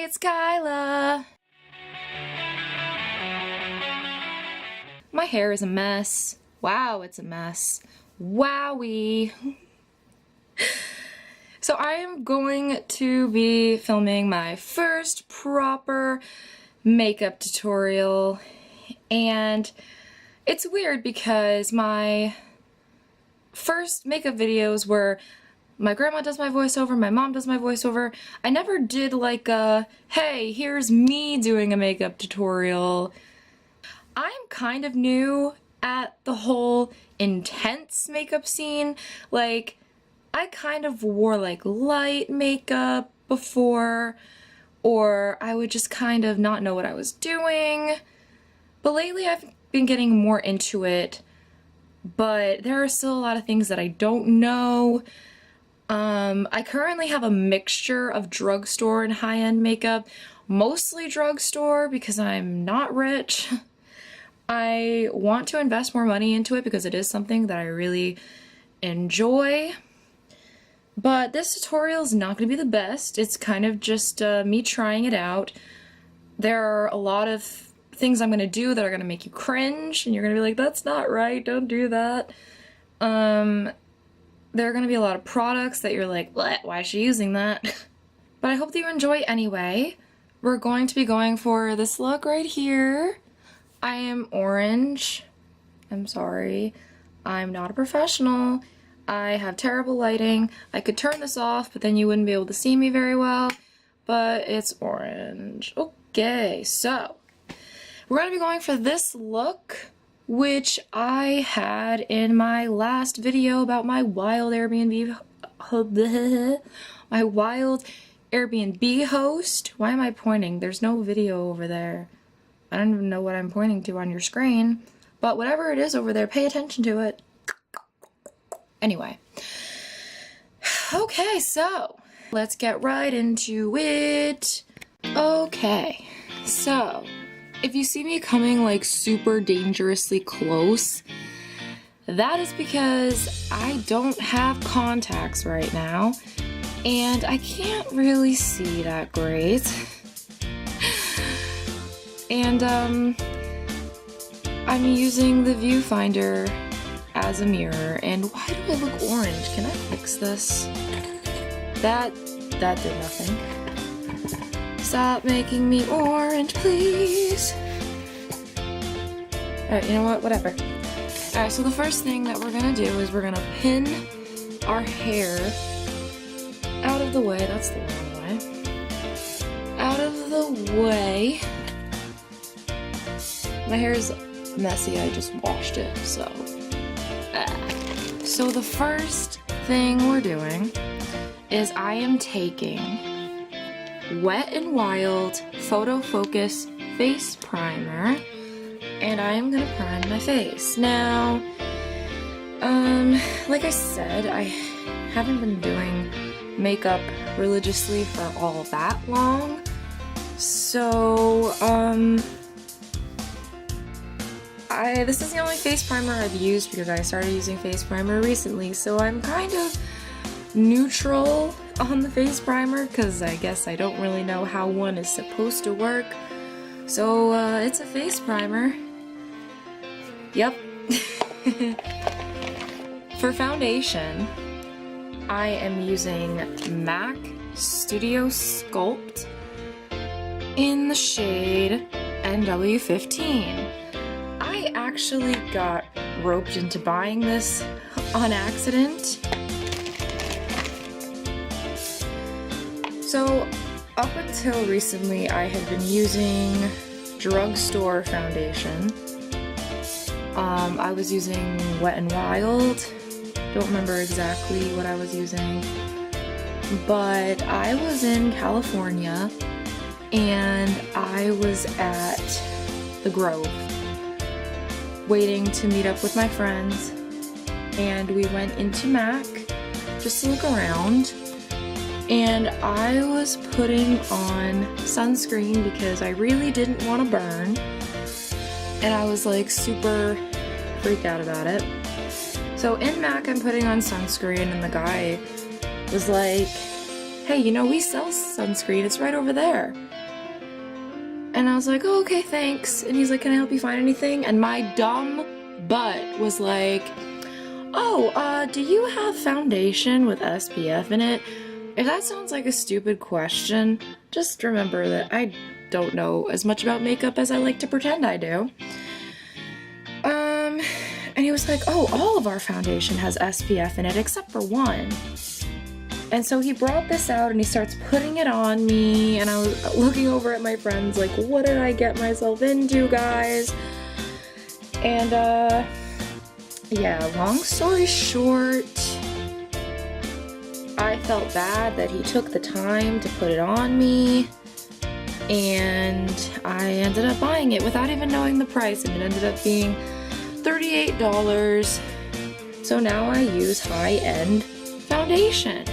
Hey, it's Kyla! My hair is a mess. Wow, it's a mess. Wowie! So I am going to be filming my first proper makeup tutorial, and it's weird because my first makeup videos were my grandma does my voiceover, my mom does my voiceover. I never did like a, hey, here's me doing a makeup tutorial. I'm kind of new at the whole intense makeup scene. Like, I kind of wore like light makeup before, or I would just kind of not know what I was doing. But lately I've been getting more into it, but there are still a lot of things that I don't know. I currently have a mixture of drugstore and high-end makeup, mostly drugstore because I'm not rich. I want to invest more money into it because it is something that I really enjoy. But this tutorial is not going to be the best. It's kind of just me trying it out. There are a lot of things I'm going to do that are going to make you cringe, and you're going to be like, that's not right, don't do that. There are going to be a lot of products that you're like, what? Why is she using that? But I hope that you enjoy anyway. We're going to be going for this look right here. I am orange. I'm sorry. I'm not a professional. I have terrible lighting. I could turn this off, but then you wouldn't be able to see me very well. But it's orange. Okay, so we're going to be going for this look, which I had in my last video about my wild Airbnb host. Why am I pointing? There's no video over there. I don't even know what I'm pointing to on your screen, but whatever it is over there, pay attention to it. Anyway. Okay, so let's get right into it. Okay, so if you see me coming like super dangerously close, that is because I don't have contacts right now, and I can't really see that great. And I'm using the viewfinder as a mirror, and why do I look orange? Can I fix this? That did nothing. Stop making me orange, please. Alright, you know what? Whatever. Alright, so the first thing that we're gonna do is we're gonna pin our hair out of the way. That's the wrong way. Out of the way. My hair is messy, I just washed it, so. So the first thing we're doing is I am taking Wet n Wild Photo Focus Face Primer, and I am gonna prime my face. Now, like I said, I haven't been doing makeup religiously for all that long, so, this is the only face primer I've used because I started using face primer recently, so I'm kind of neutral on the face primer because I guess I don't really know how one is supposed to work. So it's a face primer. Yep. For foundation, I am using MAC Studio Sculpt in the shade NW15. I actually got roped into buying this on accident. So, up until recently, I had been using drugstore foundation. I was using Wet n Wild. Don't remember exactly what I was using. But I was in California, and I was at the Grove, waiting to meet up with my friends, and we went into MAC just to look around. And I was putting on sunscreen because I really didn't want to burn. And I was like super freaked out about it. So in MAC I'm putting on sunscreen, and the guy was like, hey, you know, we sell sunscreen, it's right over there. And I was like, oh, okay, thanks. And he's like, can I help you find anything? And my dumb butt was like, oh, do you have foundation with SPF in it? If that sounds like a stupid question, just remember that I don't know as much about makeup as I like to pretend I do. And he was like, oh, all of our foundation has SPF in it except for one. And so he brought this out and he starts putting it on me, and I was looking over at my friends like, what did I get myself into, guys? And yeah, long story short, I felt bad that he took the time to put it on me, and I ended up buying it without even knowing the price, and it ended up being $38. So now I use high-end foundation.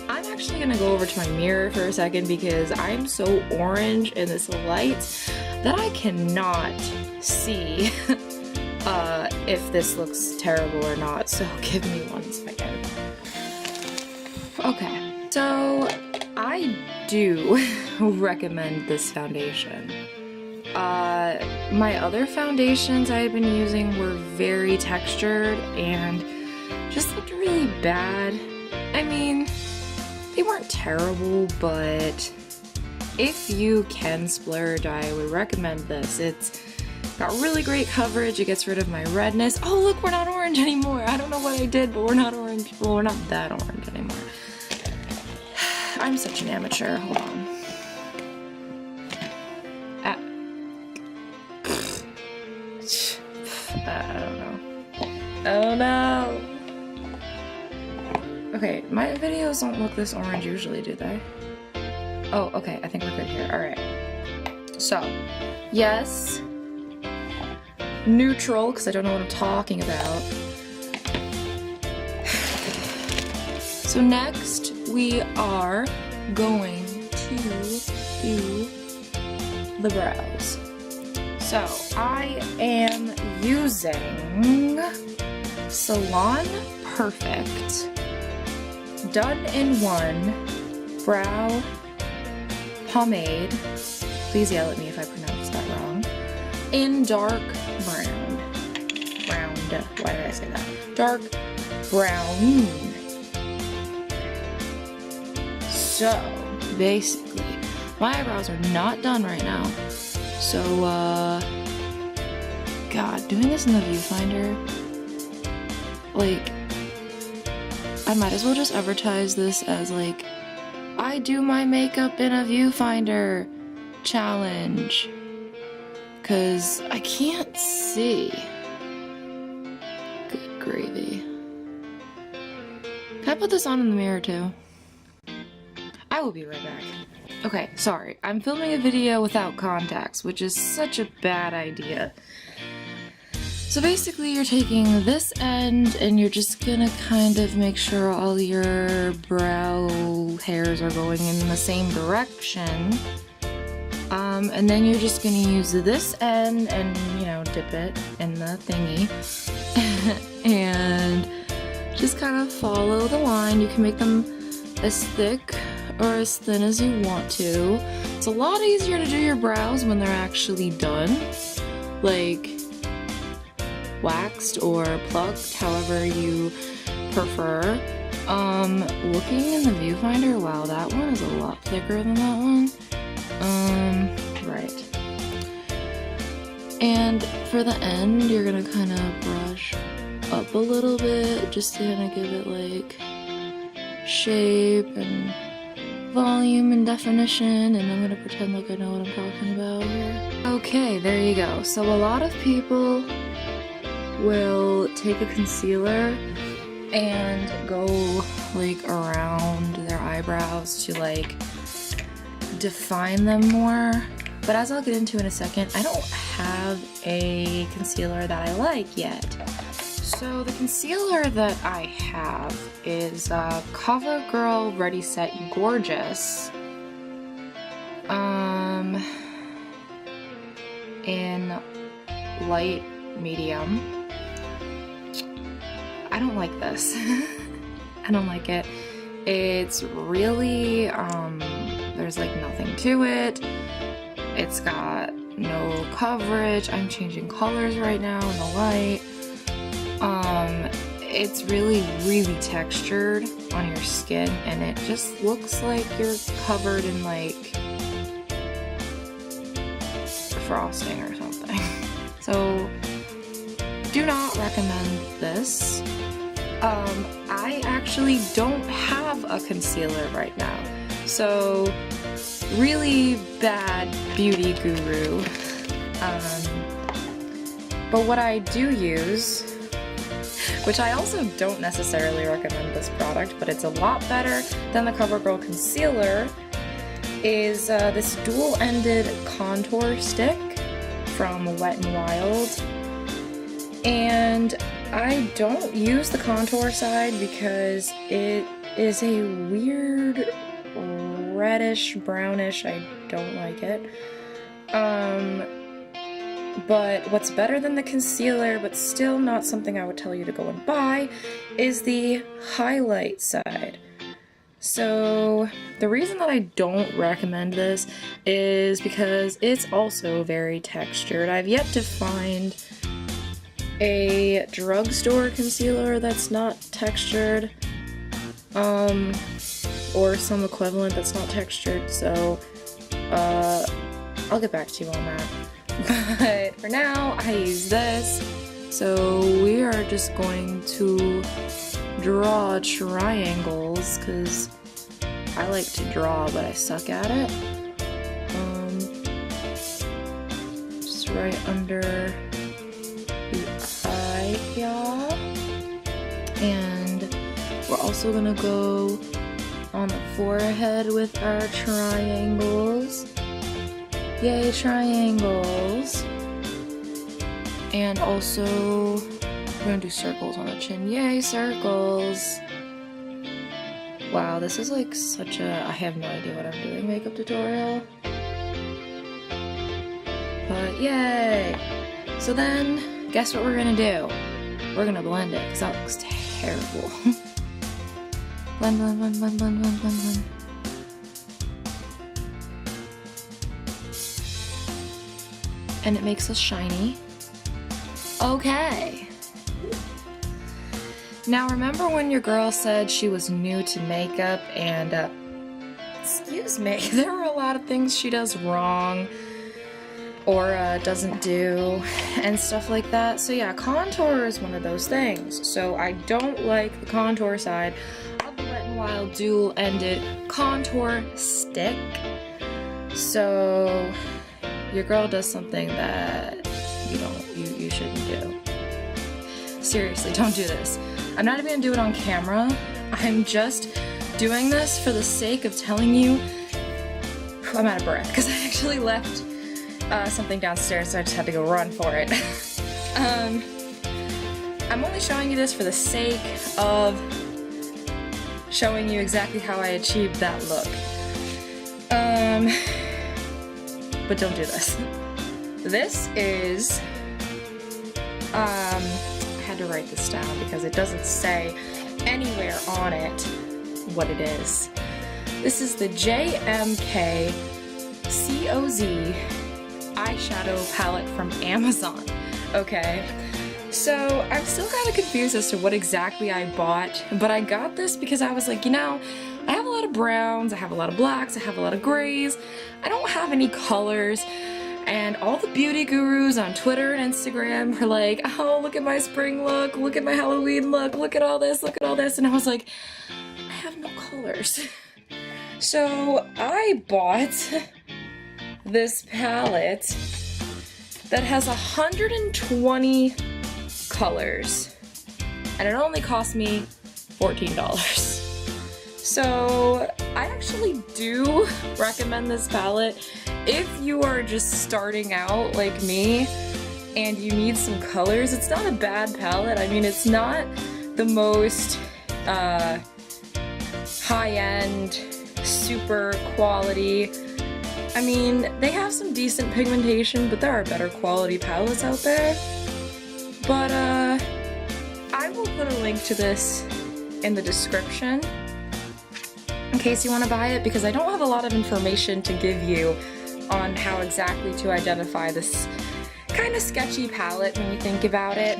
I'm actually gonna go over to my mirror for a second because I'm so orange in this light that I cannot see if this looks terrible or not, so give me 1 second. Okay, so I do recommend this foundation. My other foundations I had been using were very textured and just looked really bad. I mean, they weren't terrible, but if you can splurge, I would recommend this. It's got really great coverage, it gets rid of my redness. Oh look, we're not orange anymore. I don't know what I did, but we're not orange. Well, we're not that orange anymore. I'm such an amateur, hold on. I don't know. Oh no! Okay, my videos don't look this orange usually, do they? Oh, okay, I think we're good here. Alright. So, yes. Neutral, because I don't know what I'm talking about. So next, we are going to do the brows. So, I am using Salon Perfect Done in One Brow Pomade. Please yell at me if I pronounce that wrong. In dark brown. Why did I say that? Dark brown. So, basically, my eyebrows are not done right now. So, God, doing this in the viewfinder, like, I might as well just advertise this as, like, I do my makeup in a viewfinder challenge. Because I can't see. Good gravy. Can I put this on in the mirror too? I will be right back. Okay, sorry. I'm filming a video without contacts, which is such a bad idea. So basically you're taking this end and you're just gonna kind of make sure all your brow hairs are going in the same direction. And then you're just gonna use this end and, you know, dip it in the thingy. And just kind of follow the line. You can make them as thick or as thin as you want to. It's a lot easier to do your brows when they're actually done. Like, waxed or plucked, however you prefer. Looking in the viewfinder, wow, that one is a lot thicker than that one. Right. And for the end, you're gonna kind of brush up a little bit, just to kind of give it like shape and volume and definition, and I'm gonna pretend like I know what I'm talking about here. Okay, there you go. So a lot of people will take a concealer and go like around their eyebrows to like define them more, but as I'll get into in a second, I don't have a concealer that I like yet. So the concealer that I have is CoverGirl Ready Set Gorgeous in light medium. I don't like this. I don't like it. It's really, there's like nothing to it. It's got no coverage. I'm changing colors right now in the light. It's really, really textured on your skin, and it just looks like you're covered in like frosting or something. So do not recommend this. I actually don't have a concealer right now, so really bad beauty guru. But what I do use, which I also don't necessarily recommend this product, but it's a lot better than the CoverGirl concealer, is this dual-ended contour stick from Wet n Wild. And I don't use the contour side because it is a weird reddish, brownish, I don't like it. But what's better than the concealer, but still not something I would tell you to go and buy, is the highlight side. So the reason that I don't recommend this is because it's also very textured. I've yet to find a drugstore concealer that's not textured, or some equivalent that's not textured, so I'll get back to you on that. But for now, I use this, so we are just going to draw triangles, because I like to draw, but I suck at it. Just right under the eye here. And we're also gonna go on the forehead with our triangles. Yay, triangles. And also, we're gonna do circles on the chin. Yay, circles. Wow, this is like such a, I have no idea what I'm doing makeup tutorial. But yay! So then, guess what we're gonna do? We're gonna blend it, because that looks terrible. Blend, blend, blend, blend, blend, blend, blend, blend. And it makes us shiny. Okay. Now remember when your girl said she was new to makeup and, excuse me, there were a lot of things she does wrong or doesn't do and stuff like that. So yeah, contour is one of those things. So I don't like the contour side of the Wet n Wild dual-ended contour stick. So your girl does something that you shouldn't do. Seriously, don't do this. I'm not even gonna do it on camera. I'm just doing this for the sake of telling you. I'm out of breath because I actually left something downstairs, so I just had to go run for it. I'm only showing you this for the sake of showing you exactly how I achieved that look. But don't do this. This is, I had to write this down because it doesn't say anywhere on it what it is. This is the jmkcoz eyeshadow palette from Amazon, okay? So I'm still kind of confused as to what exactly I bought, but I got this because I was like, you know, I have a lot of browns, I have a lot of blacks, I have a lot of grays, I don't have any colors, and all the beauty gurus on Twitter and Instagram are like, oh, look at my spring look, look at my Halloween look, look at all this, and I was like, I have no colors. So I bought this palette that has 120 colors, and it only cost me $14. So I actually do recommend this palette if you are just starting out like me and you need some colors. It's not a bad palette. I mean, it's not the most high-end, super quality. I mean, they have some decent pigmentation, but there are better quality palettes out there. But I will put a link to this in the description. in case you want to buy it, because I don't have a lot of information to give you on how exactly to identify this kind of sketchy palette when you think about it.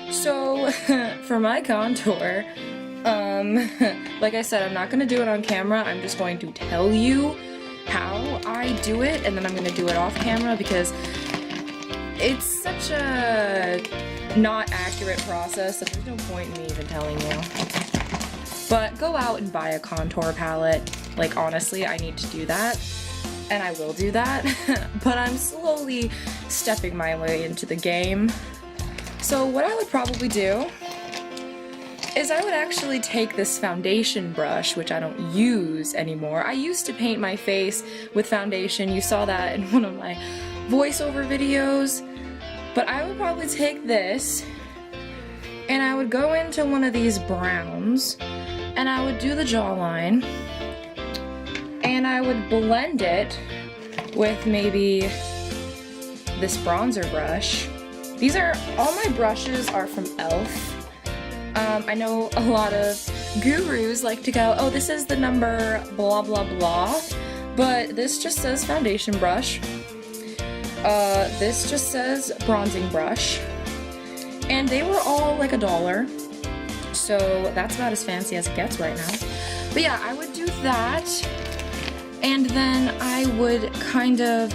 So for my contour, like I said, I'm not going to do it on camera. I'm just going to tell you how I do it, and then I'm going to do it off camera because it's such a not accurate process that there's no point in me even telling you. But go out and buy a contour palette. Like, honestly, I need to do that, and I will do that, but I'm slowly stepping my way into the game. So what I would probably do is I would actually take this foundation brush, which I don't use anymore. I used to paint my face with foundation. You saw that in one of my voiceover videos. But I would probably take this and I would go into one of these browns and I would do the jawline and I would blend it with maybe this bronzer brush. These are, all my brushes are from e.l.f. I know a lot of gurus like to go, oh, this is the number blah blah blah, but this just says foundation brush. This just says bronzing brush, and they were all like $1, so that's about as fancy as it gets right now. But yeah, I would do that, and then I would kind of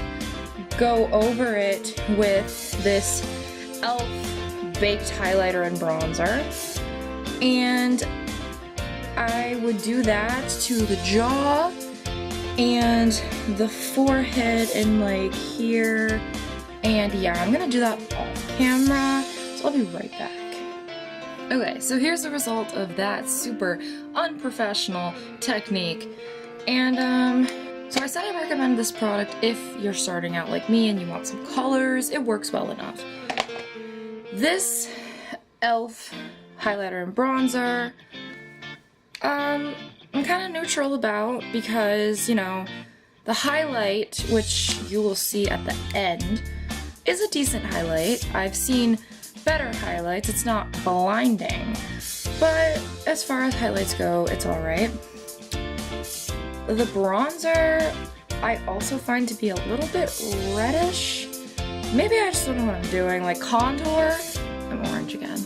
go over it with this e.l.f. baked highlighter and bronzer, and I would do that to the jaw and the forehead and like here, and yeah, I'm gonna do that off camera, so I'll be right back. Okay, so here's the result of that super unprofessional technique, and so I said I recommend this product if you're starting out like me and you want some colors. It works well enough. This e.l.f. highlighter and bronzer, I'm kind of neutral about, because, you know, the highlight, which you will see at the end, is a decent highlight. I've seen better highlights. It's not blinding, but as far as highlights go, it's alright. The bronzer, I also find to be a little bit reddish. Maybe I just don't know what I'm doing. Like contour, I'm orange again.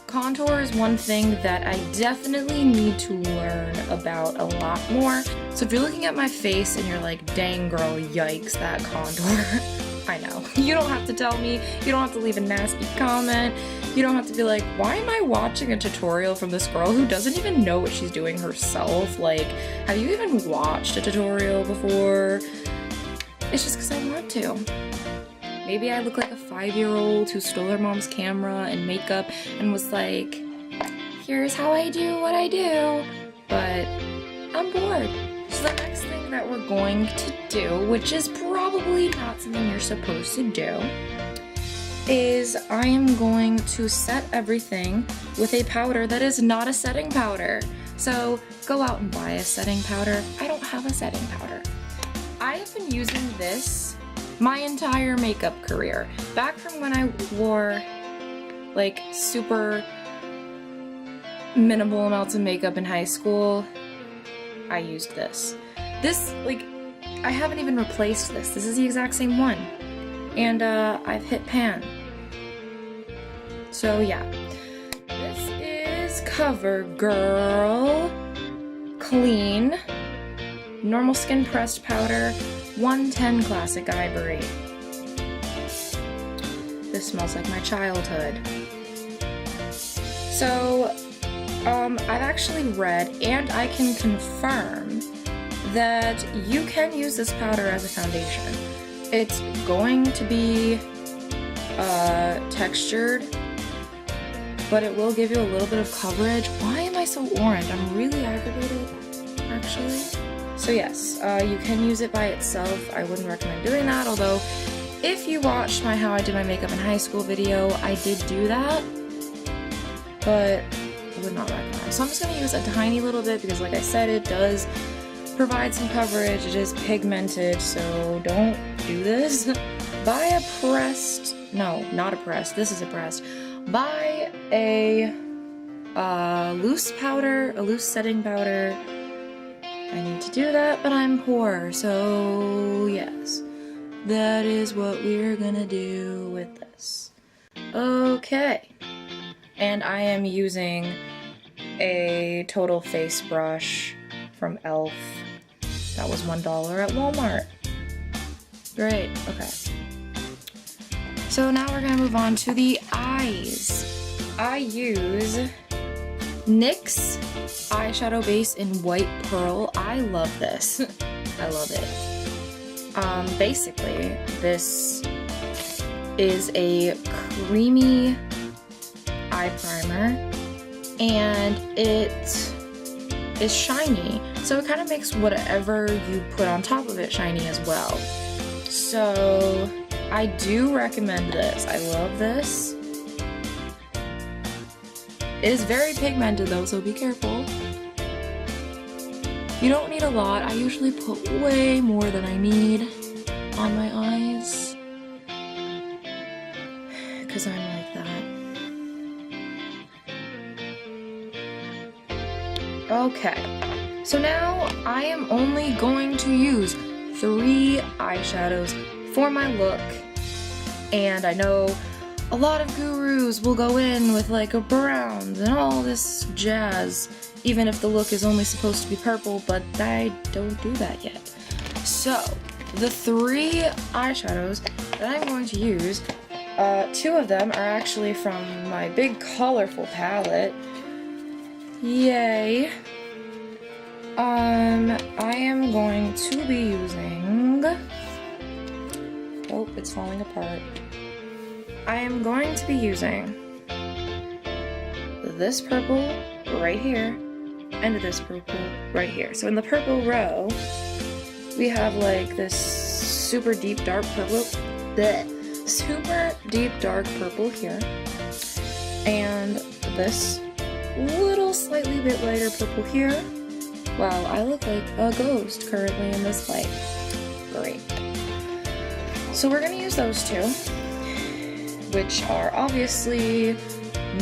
Contour is one thing that I definitely need to learn about a lot more. So if you're looking at my face and you're like, dang girl, yikes, that contour, I know. You don't have to tell me, you don't have to leave a nasty comment, you don't have to be like, why am I watching a tutorial from this girl who doesn't even know what she's doing herself? Like, have you even watched a tutorial before? It's just because I want to. Maybe I look like a 5-year-old who stole her mom's camera and makeup and was like, here's how I do what I do, but I'm bored. So the next thing that we're going to do, which is probably not something you're supposed to do, is I am going to set everything with a powder that is not a setting powder. So go out and buy a setting powder. I don't have a setting powder. I have been using this my entire makeup career. Back from when I wore like super minimal amounts of makeup in high school, I used this. This, like, I haven't even replaced this. This is the exact same one. And I've hit pan. So yeah. This is CoverGirl Clean Normal Skin Pressed Powder 110 Classic Ivory. This smells like my childhood. So, I've actually read, and I can confirm, that you can use this powder as a foundation. It's going to be textured, but it will give you a little bit of coverage. Why am I so orange? I'm really aggravated, actually. So yes, you can use it by itself. I wouldn't recommend doing that, although if you watched my How I Did My Makeup in High School video, I did do that, but I would not recommend. So I'm just going to use a tiny little bit because, like I said, it does provide some coverage. It is pigmented, so don't do this. Buy a pressed, no, not a pressed, this is a pressed. Buy a loose powder, a loose setting powder. I need to do that, but I'm poor, so yes. That is what we're gonna do with this. Okay. And I am using a total face brush from e.l.f. That was $1 at Walmart. Great, okay. So now we're gonna move on to the eyes. I use NYX eyeshadow base in white pearl. I love this. I love it. Basically, this is a creamy eye primer, and it is shiny, so it kind of makes whatever you put on top of it shiny as well. So I do recommend this. I love this. It is very pigmented though, so be careful. You don't need a lot. I usually put way more than I need on my eyes, because I'm like that. Okay, so now I am only going to use 3 eyeshadows for my look, and I know a lot of gurus will go in with like a browns and all this jazz, even if the look is only supposed to be purple, but I don't do that yet. So, the 3 eyeshadows that I'm going to use, 2 of them are actually from my big colorful palette. Yay! I am going to be using... Oh, it's falling apart. I am going to be using this purple right here and this purple right here. So in the purple row, we have like this super deep dark purple, super deep dark purple here, and this little slightly bit lighter purple here. Wow, I look like a ghost currently in this light. Great. So we're gonna use those 2, which are obviously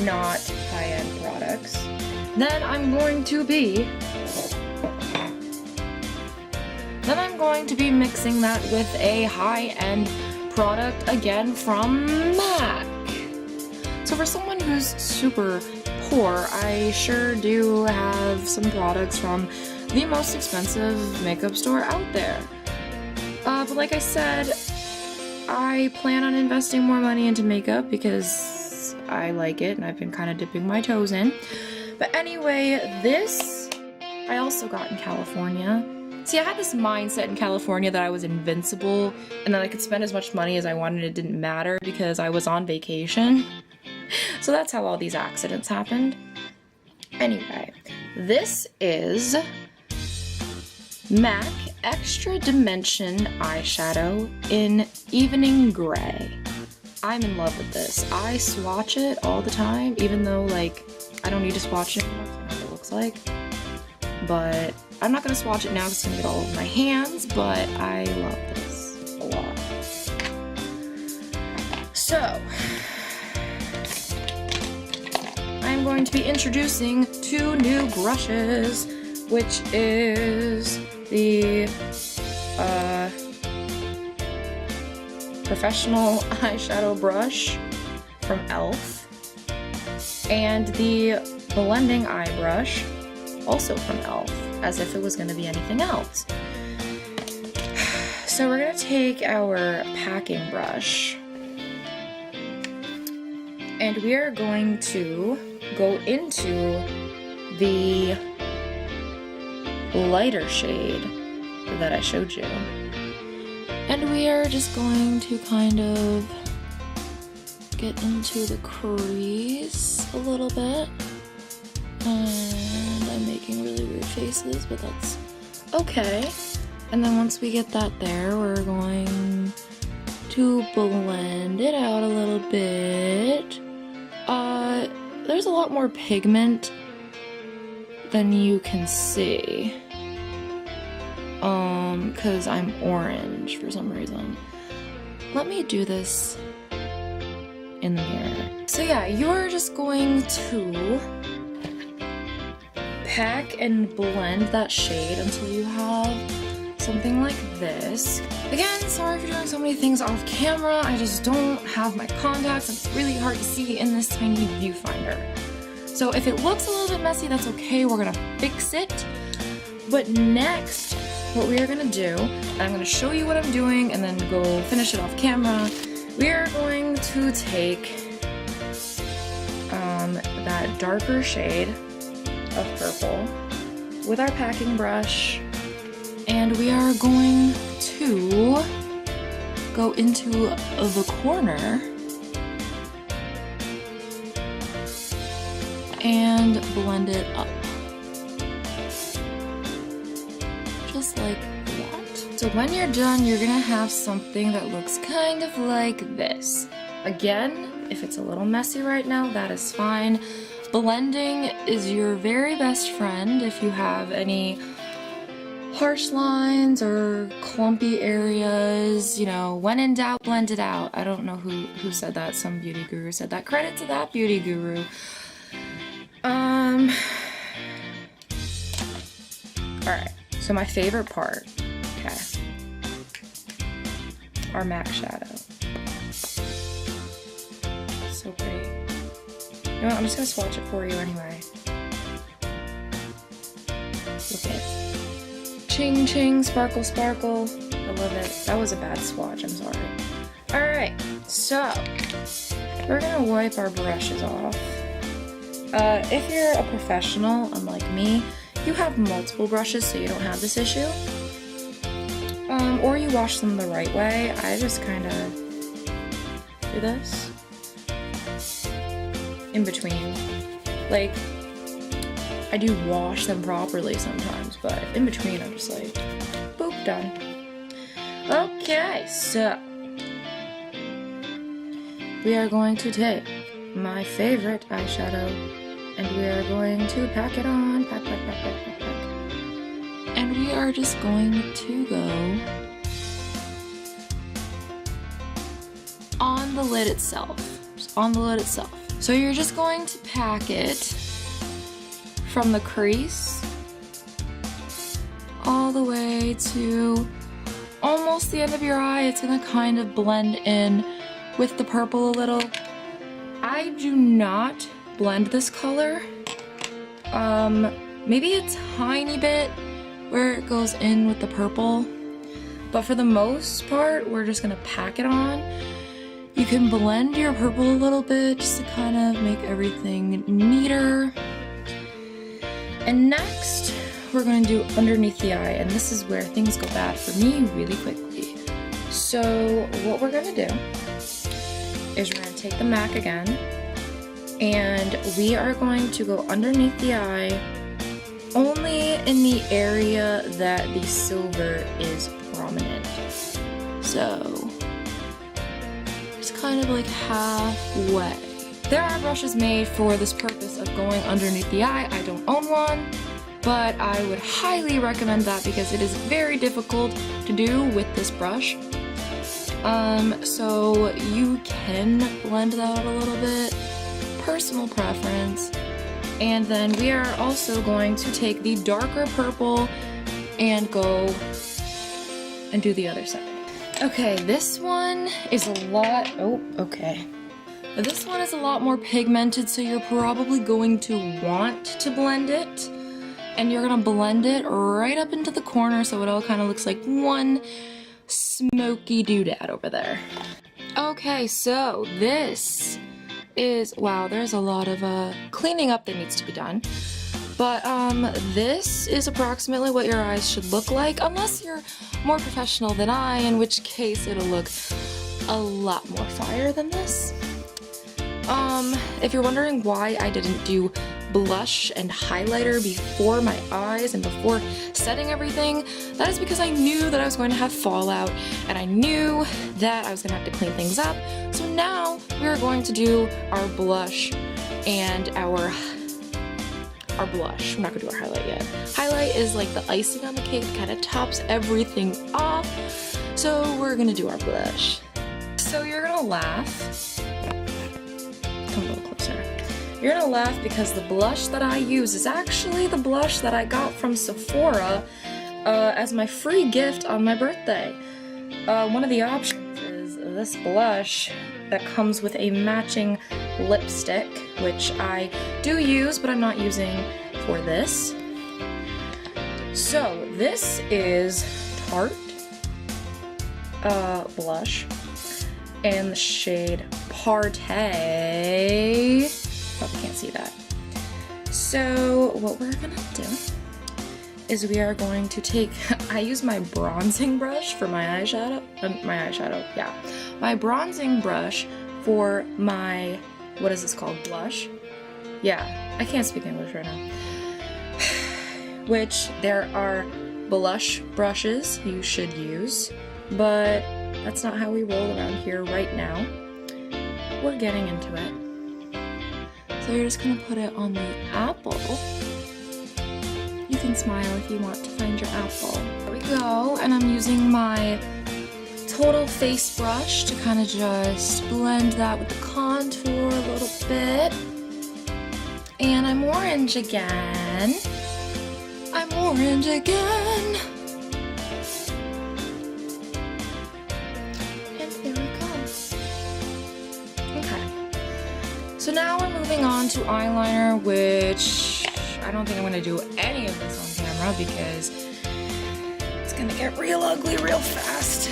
not high-end products. Then I'm going to be mixing that with a high-end product again from MAC. So for someone who's super poor, I sure do have some products from the most expensive makeup store out there. But like I said, I plan on investing more money into makeup because I like it and I've been kind of dipping my toes in. But anyway, this I also got in California. See, I had this mindset in California that I was invincible and that I could spend as much money as I wanted. It didn't matter because I was on vacation. So that's how all these accidents happened. Anyway, this is MAC Extra Dimension eyeshadow in Evening Gray. I'm in love with this. I swatch it all the time, even though, like, I don't need to swatch it anymore, I know what it looks like. But I'm not gonna swatch it now because it's gonna get all over my hands, but I love this a lot. So, I'm going to be introducing 2 new brushes, which is the professional eyeshadow brush from e.l.f. and the blending eye brush, also from e.l.f., as if it was going to be anything else. So we're going to take our packing brush and we are going to go into the lighter shade that I showed you. And we are just going to kind of get into the crease a little bit. And I'm making really weird faces, but that's okay. And then once we get that there, we're going to blend it out a little bit. There's a lot more pigment than you can see. Because I'm orange for some reason. Let me do this in the mirror. So yeah, you're just going to pack and blend that shade until you have something like this. Again, sorry for doing so many things off camera. I just don't have my contacts. It's really hard to see in this tiny viewfinder. So if it looks a little bit messy, that's okay. We're gonna fix it. But next, what we are gonna do, I'm gonna show you what I'm doing and then go finish it off camera. We are going to take that darker shade of purple with our packing brush, and we are going to go into the corner and blend it up. Just like that. So when you're done, you're gonna have something that looks kind of like this. Again, if it's a little messy right now, that is fine. Blending is your very best friend if you have any harsh lines or clumpy areas. You know, when in doubt, blend it out. I don't know who said that. Some beauty guru said that. Credit to that beauty guru. Alright, so my favorite part, okay, our MAC shadow. So pretty. You know what, I'm just gonna swatch it for you anyway. Look at it. Ching ching, sparkle sparkle. I love it. That was a bad swatch, I'm sorry. Alright, so we're gonna wipe our brushes off. If you're a professional, unlike me, you have multiple brushes so you don't have this issue. Or you wash them the right way. I just kind of do this in between. Like, I do wash them properly sometimes, but in between I'm just like, boop, done. Okay, so we are going to take my favorite eyeshadow and we are going to pack it on, pack. And we are just going to go on the lid itself, just on the lid itself. So you're just going to pack it from the crease all the way to almost the end of your eye. It's gonna kind of blend in with the purple a little. I do not blend this color. Maybe a tiny bit where it goes in with the purple, but for the most part, we're just gonna pack it on. You can blend your purple a little bit just to kind of make everything neater. And next, we're going to do underneath the eye, and this is where things go bad for me really quickly. So what we're going to do is we're going to take the MAC again, and we are going to go underneath the eye only in the area that the silver is prominent. So it's kind of like halfway. There are brushes made for this purpose of going underneath the eye. I don't own one, but I would highly recommend that because it is very difficult to do with this brush. So you can blend that out a little bit, personal preference. And then we are also going to take the darker purple and go and do the other side. Okay, this one is a lot, This one is a lot more pigmented, so you're probably going to want to blend it. And you're gonna blend it right up into the corner so it all kind of looks like one smoky doodad over there. Okay, so this is, wow, there's a lot of cleaning up that needs to be done. But this is approximately what your eyes should look like, unless you're more professional than I, in which case it'll look a lot more fire than this. If you're wondering why I didn't do blush and highlighter before my eyes and before setting everything, that is because I knew that I was going to have fallout and I knew that I was going to have to clean things up. So now we are going to do our blush and our blush. We're not going to do our highlight yet. Highlight is like the icing on the cake, kind of tops everything off. So we're going to do our blush. So you're going to laugh. Come a little closer. You're You're gonna laugh because the blush that I use is actually the blush that I got from Sephora as my free gift on my birthday. One of the options is this blush that comes with a matching lipstick, which I do use, but I'm not using for this. So this is Tarte blush in the shade Partay. Probably can't see that. So what we're gonna do is we are going to take, I use my bronzing brush for my eyeshadow, my bronzing brush for my, what is this called, blush? Yeah, I can't speak English right now. Which there are blush brushes you should use, but that's not how we roll around here right now. We're getting into it. So you're just gonna put it on the apple. You can smile if you want to find your apple. There we go, and I'm using my total face brush to kind of just blend that with the contour a little bit. And I'm orange again. I'm orange again. And there we go. Okay. So now we're moving on to eyeliner, which I don't think I'm gonna do any of this on camera because it's gonna get real ugly real fast.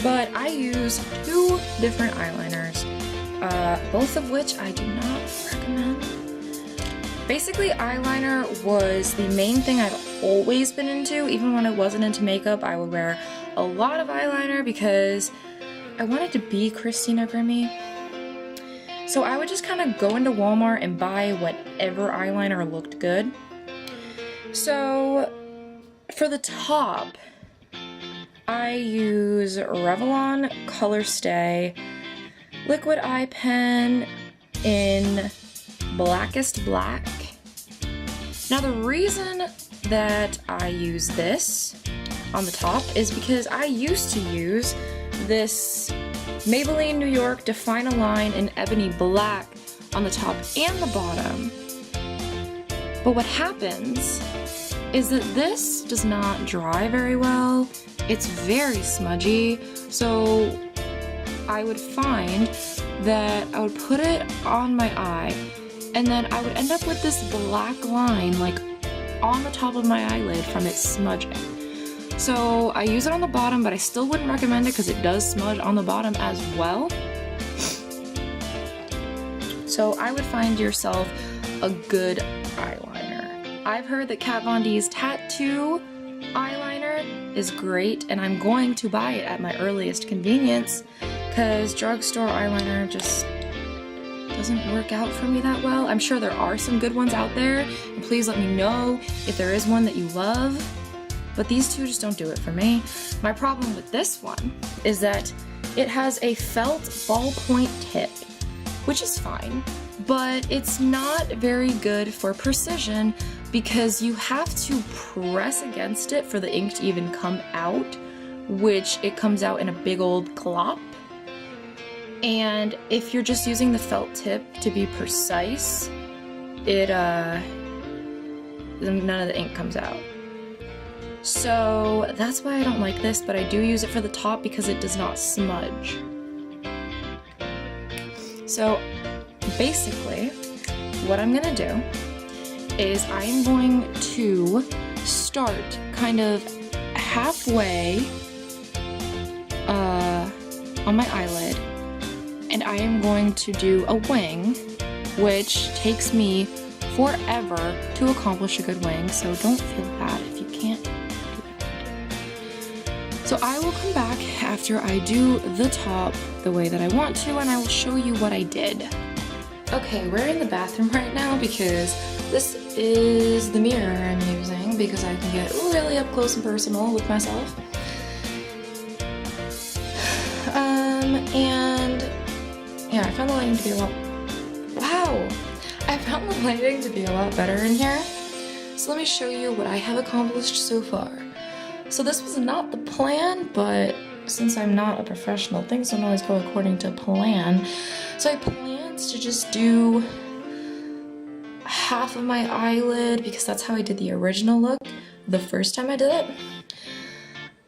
But I use 2 different eyeliners, both of which I do not recommend. Basically, eyeliner was the main thing I've always been into. Even when I wasn't into makeup, I would wear a lot of eyeliner because I wanted to be Christina Grimmie. So I would just kind of go into Walmart and buy whatever eyeliner looked good. So for the top, I use Revlon Color Stay liquid eye pen in Blackest Black. Now the reason that I use this on the top is because I used to use this Maybelline New York Define a Line in Ebony Black on the top and the bottom. But what happens is that this does not dry very well. It's very smudgy, so I would find that I would put it on my eye and then I would end up with this black line like on the top of my eyelid from it smudging. So I use it on the bottom, but I still wouldn't recommend it because it does smudge on the bottom as well. So I would find yourself a good eyeliner. I've heard that Kat Von D's Tattoo eyeliner is great, and I'm going to buy it at my earliest convenience because drugstore eyeliner just doesn't work out for me that well. I'm sure there are some good ones out there, and please let me know if there is one that you love, but these 2 just don't do it for me. My problem with this one is that it has a felt ballpoint tip, which is fine, but it's not very good for precision because you have to press against it for the ink to even come out, which it comes out in a big old glop. And if you're just using the felt tip to be precise, none of the ink comes out. So that's why I don't like this, but I do use it for the top because it does not smudge. So basically, what I'm gonna do is I'm going to start kind of halfway on my eyelid, and I am going to do a wing, which takes me forever to accomplish a good wing, so don't feel bad if you can't do that. So I will come back after I do the top the way that I want to, and I will show you what I did. Okay, we're in the bathroom right now because this is the mirror I'm using because I can get really up close and personal with myself. And yeah, I found the lighting to be a lot, I found the lighting to be a lot better in here. So let me show you what I have accomplished so far. So this was not the plan, but since I'm not a professional, things don't always go according to plan. So I plan chance to just do half of my eyelid because that's how I did the original look the first time I did it.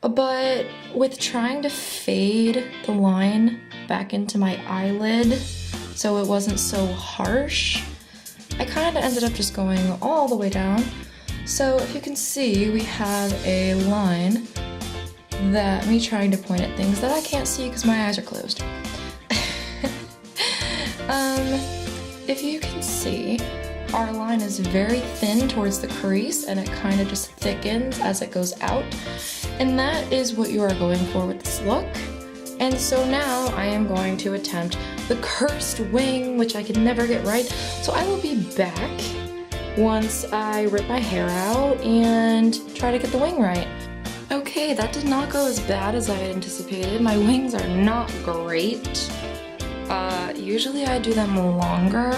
But with trying to fade the line back into my eyelid so it wasn't so harsh, I kind of ended up just going all the way down. So if you can see, we have a line that me trying to point at things that I can't see because my eyes are closed. If you can see, our line is very thin towards the crease and it kind of just thickens as it goes out. And that is what you are going for with this look. And so now I am going to attempt the cursed wing, which I can never get right. So I will be back once I rip my hair out and try to get the wing right. Okay, that did not go as bad as I had anticipated. My wings are not great. Usually I do them longer,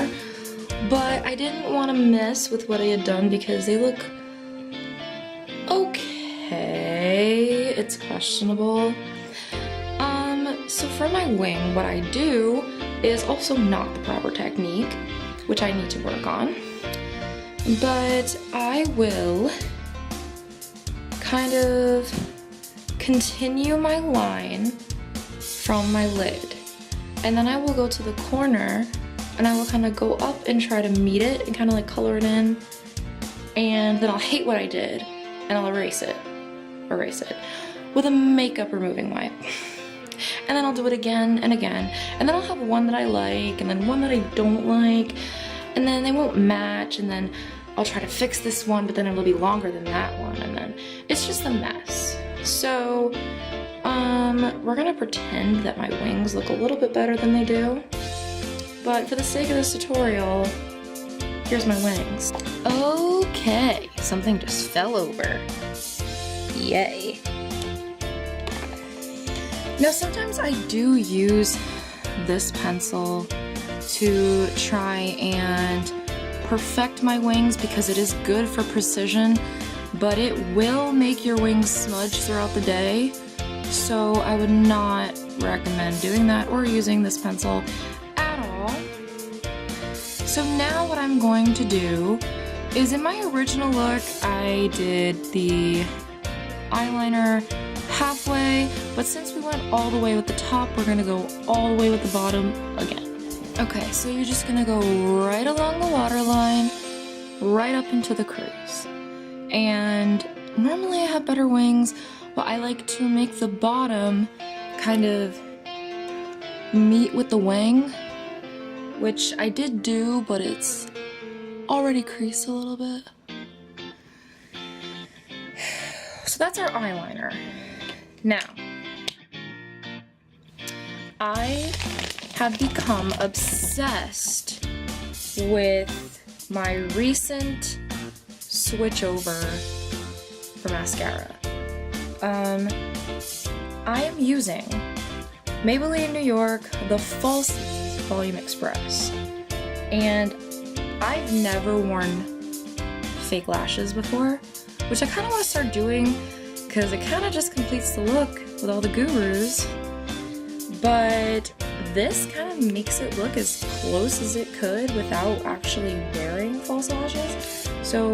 but I didn't want to mess with what I had done because they look okay. It's questionable. So for my wing, what I do is also not the proper technique, which I need to work on. But I will kind of continue my line from my lid. And then I will go to the corner and I will kind of go up and try to meet it and kind of like color it in. And then I'll hate what I did and I'll erase it with a makeup removing wipe. And then I'll do it again and again. And then I'll have one that I like and then one that I don't like. And then they won't match, and then I'll try to fix this one, but then it'll be longer than that one, and then it's just a mess. So, we're gonna pretend that my wings look a little bit better than they do. But for the sake of this tutorial, here's my wings. Okay, something just fell over. Yay. Now sometimes I do use this pencil to try and perfect my wings because it is good for precision, but it will make your wings smudge throughout the day. So I would not recommend doing that or using this pencil at all. So now what I'm going to do is, in my original look, I did the eyeliner halfway, but since we went all the way with the top, we're gonna go all the way with the bottom again. Okay, so you're just gonna go right along the waterline, right up into the crease. And normally I have better wings, but I like to make the bottom kind of meet with the wing, which I did do, but it's already creased a little bit. So that's our eyeliner. Now, I have become obsessed with my recent switch over for mascara. I am using Maybelline New York, the Falsies Volume Express. And I've never worn fake lashes before, which I kind of want to start doing because it kind of just completes the look with all the gurus. But this kind of makes it look as close as it could without actually wearing false lashes. So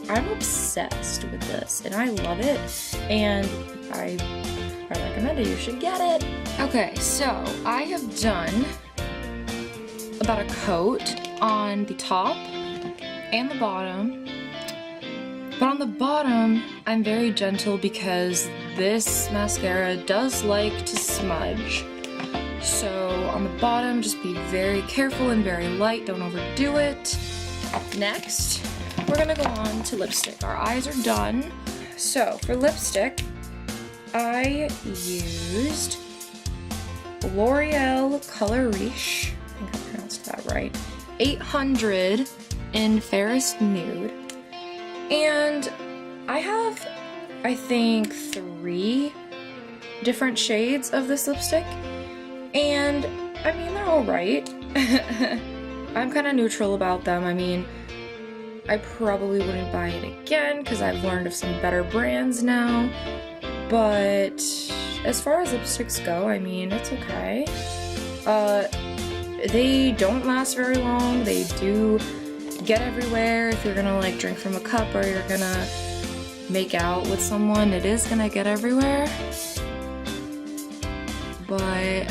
I'm obsessed with this and I love it, and I recommend it. You should get it. Okay, so I have done about a coat on the top and the bottom. But on the bottom, I'm very gentle because this mascara does like to smudge. So on the bottom, just be very careful and very light, don't overdo it. Next, we're gonna go on to lipstick. Our eyes are done. So for lipstick, I used L'Oreal Color Riche, I think I pronounced that right, 800 in Fairest Nude. And I have, I think, 3 different shades of this lipstick. And, I mean, they're alright. I'm kind of neutral about them. I mean, I probably wouldn't buy it again because I've learned of some better brands now. But as far as lipsticks go, I mean, it's okay. they don't last very long. They do get everywhere. If you're gonna like drink from a cup or you're gonna make out with someone, it is gonna get everywhere. But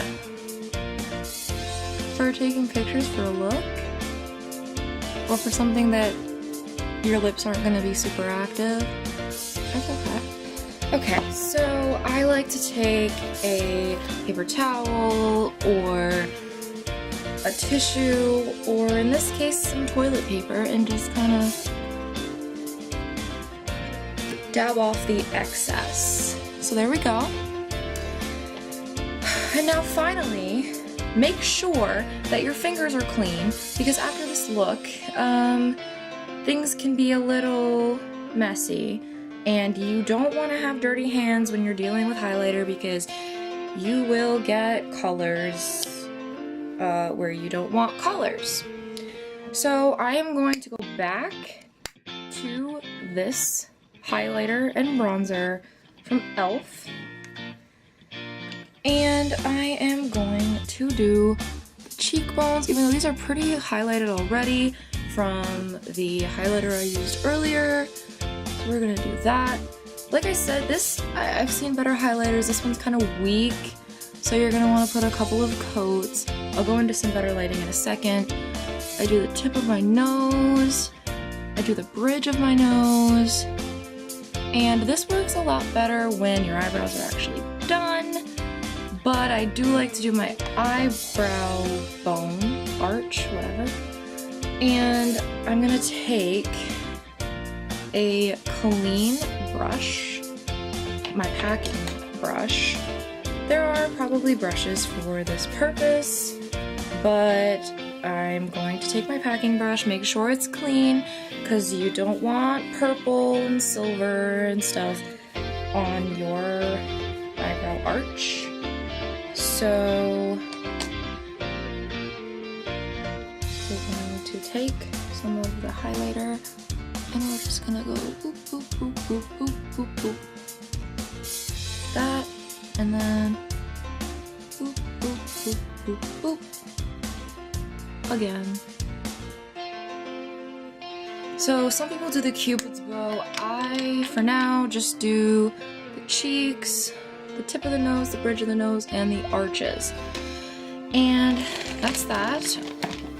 for taking pictures for a look, or for something that your lips aren't gonna be super active, that's okay. Okay, so I like to take a paper towel or a tissue, or in this case some toilet paper, and just kind of dab off the excess. So there we go. And now finally, make sure that your fingers are clean, because after this look, things can be a little messy, and you don't want to have dirty hands when you're dealing with highlighter, because you will get colors where you don't want colors. So I am going to go back to this highlighter and bronzer from e.l.f. and I am going to do the cheekbones, even though these are pretty highlighted already from the highlighter I used earlier. So we're gonna do that. Like I said, I've seen better highlighters. This one's kind of weak, so you're gonna want to put a couple of coats. I'll go into some better lighting in a second. I do the tip of my nose, I do the bridge of my nose, and this works a lot better when your eyebrows are actually done, but I do like to do my eyebrow bone, arch, whatever, and I'm gonna take a clean brush, my packing brush. There are probably brushes for this purpose, but I'm going to take my packing brush, make sure it's clean, because you don't want purple and silver and stuff on your eyebrow arch. So we're going to take some of the highlighter and we're just gonna go boop, boop, boop, boop, boop, boop, boop. That, and then boop, boop, boop, boop, boop. Again. So some people do the cupid's bow. I, for now, just do the cheeks, the tip of the nose, the bridge of the nose, and the arches. And that's that.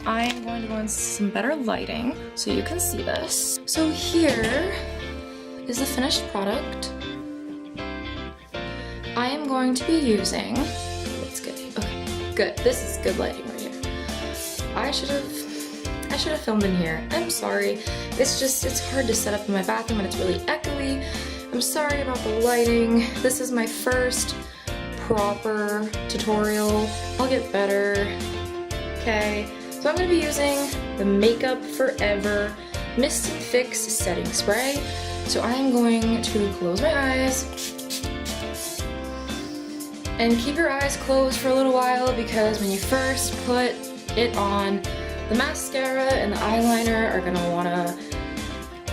I am going to go into some better lighting so you can see this. So here is the finished product. I am going to be using, let's get, okay, good. This is good lighting right here. I should have filmed in here. I'm sorry. It's hard to set up in my bathroom and it's really echoey. I'm sorry about the lighting. This is my first proper tutorial. I'll get better. Okay. So I'm going to be using the Makeup Forever Mist and Fix Setting Spray. So I am going to close my eyes and keep your eyes closed for a little while, because when you first put it on, the mascara and the eyeliner are going to want to,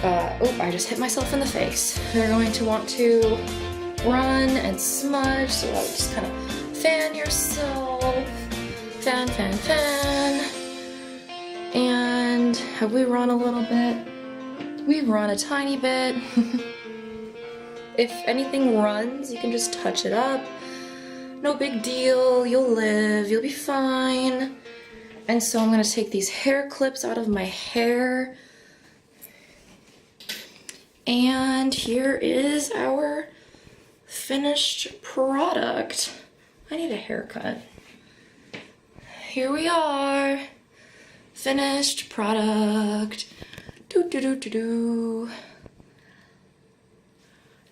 oh, I just hit myself in the face. They're going to want to run and smudge, so I would just kind of fan yourself. Fan, fan, fan. And have we run a little bit? We've run a tiny bit. If anything runs, you can just touch it up. No big deal, you'll live, you'll be fine. And so I'm gonna take these hair clips out of my hair. And here is our finished product. I need a haircut. Here we are. Finished product. Doo doo doo doo doo.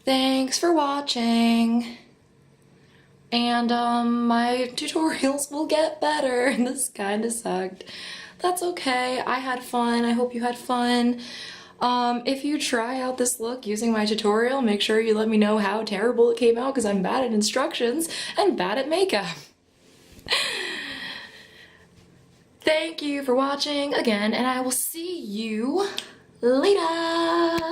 Thanks for watching. And my tutorials will get better. This kinda sucked. That's okay. I had fun. I hope you had fun. If you try out this look using my tutorial, make sure you let me know how terrible it came out, because I'm bad at instructions and bad at makeup. Thank you for watching again, and I will see you later.